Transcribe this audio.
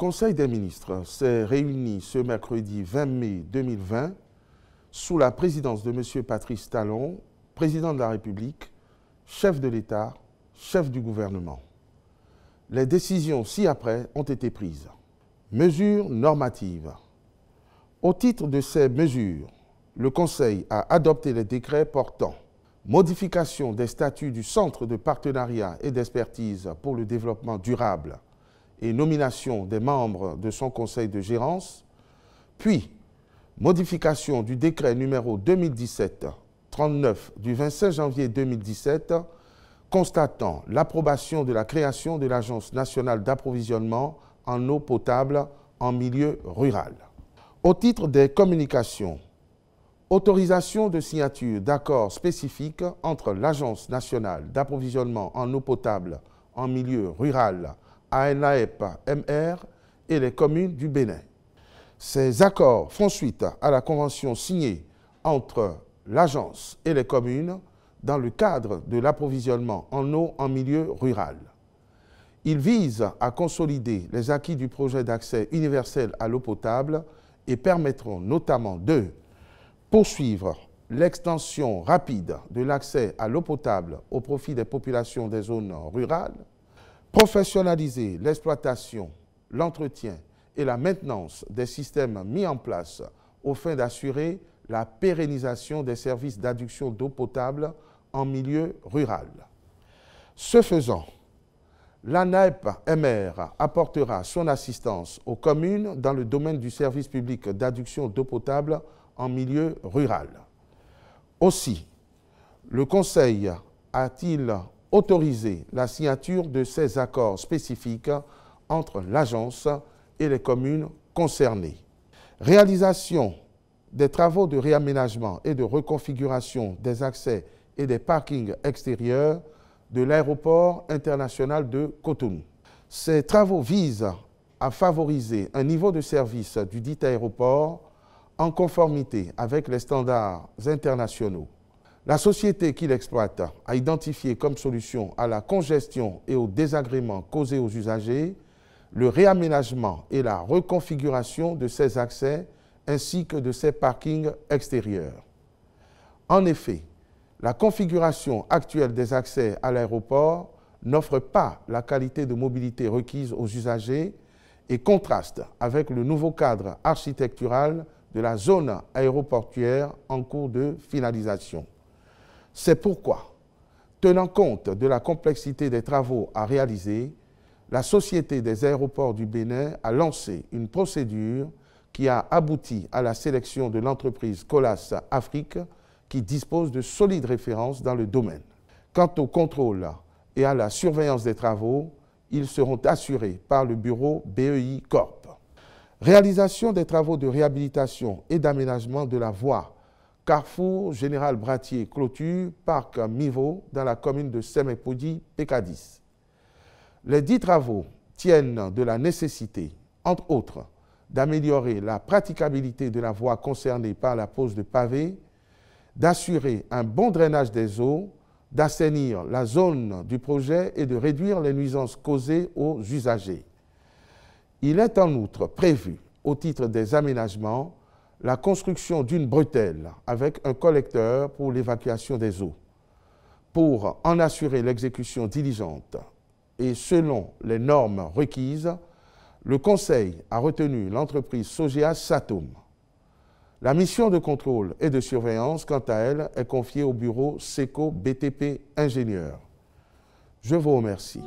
Conseil des ministres s'est réuni ce mercredi 20 mai 2020 sous la présidence de M. Patrice Talon, président de la République, chef de l'État, chef du gouvernement. Les décisions ci-après ont été prises. Mesures normatives. Au titre de ces mesures, le Conseil a adopté les décrets portant modification des statuts du Centre de partenariat et d'expertise pour le développement durable et nomination des membres de son conseil de gérance, puis modification du décret numéro 2017-39 du 26 janvier 2017 constatant l'approbation de la création de l'Agence nationale d'approvisionnement en eau potable en milieu rural. Au titre des communications, autorisation de signature d'accords spécifiques entre l'Agence nationale d'approvisionnement en eau potable en milieu rural, ANAEP-MR, et les communes du Bénin. Ces accords font suite à la convention signée entre l'Agence et les communes dans le cadre de l'approvisionnement en eau en milieu rural. Ils visent à consolider les acquis du projet d'accès universel à l'eau potable et permettront notamment de poursuivre l'extension rapide de l'accès à l'eau potable au profit des populations des zones rurales, professionnaliser l'exploitation, l'entretien et la maintenance des systèmes mis en place aux fins d'assurer la pérennisation des services d'adduction d'eau potable en milieu rural. Ce faisant, l'ANAEP-MR apportera son assistance aux communes dans le domaine du service public d'adduction d'eau potable en milieu rural. Aussi, le Conseil a-t-il autorisé la signature de ces accords spécifiques entre l'Agence et les communes concernées. Réalisation des travaux de réaménagement et de reconfiguration des accès et des parkings extérieurs de l'aéroport international de Cotonou. Ces travaux visent à favoriser un niveau de service du dit aéroport en conformité avec les standards internationaux. La société qui l'exploite a identifié comme solution à la congestion et au désagrément causés aux usagers le réaménagement et la reconfiguration de ces accès ainsi que de ces parkings extérieurs. En effet, la configuration actuelle des accès à l'aéroport n'offre pas la qualité de mobilité requise aux usagers et contraste avec le nouveau cadre architectural de la zone aéroportuaire en cours de finalisation. C'est pourquoi, tenant compte de la complexité des travaux à réaliser, la Société des aéroports du Bénin a lancé une procédure qui a abouti à la sélection de l'entreprise Colas Afrique qui dispose de solides références dans le domaine. Quant au contrôle et à la surveillance des travaux, ils seront assurés par le bureau BEI Corp. Réalisation des travaux de réhabilitation et d'aménagement de la voie Carrefour Général Bratier Clôture Parc Mivo dans la commune de Semepodi, Pécadis. Les dits travaux tiennent de la nécessité, entre autres, d'améliorer la praticabilité de la voie concernée par la pose de pavés, d'assurer un bon drainage des eaux, d'assainir la zone du projet et de réduire les nuisances causées aux usagers. Il est en outre prévu, au titre des aménagements, la construction d'une bretelle avec un collecteur pour l'évacuation des eaux. Pour en assurer l'exécution diligente et selon les normes requises, le Conseil a retenu l'entreprise Sogea Satom. La mission de contrôle et de surveillance, quant à elle, est confiée au bureau SECO BTP Ingénieur. Je vous remercie.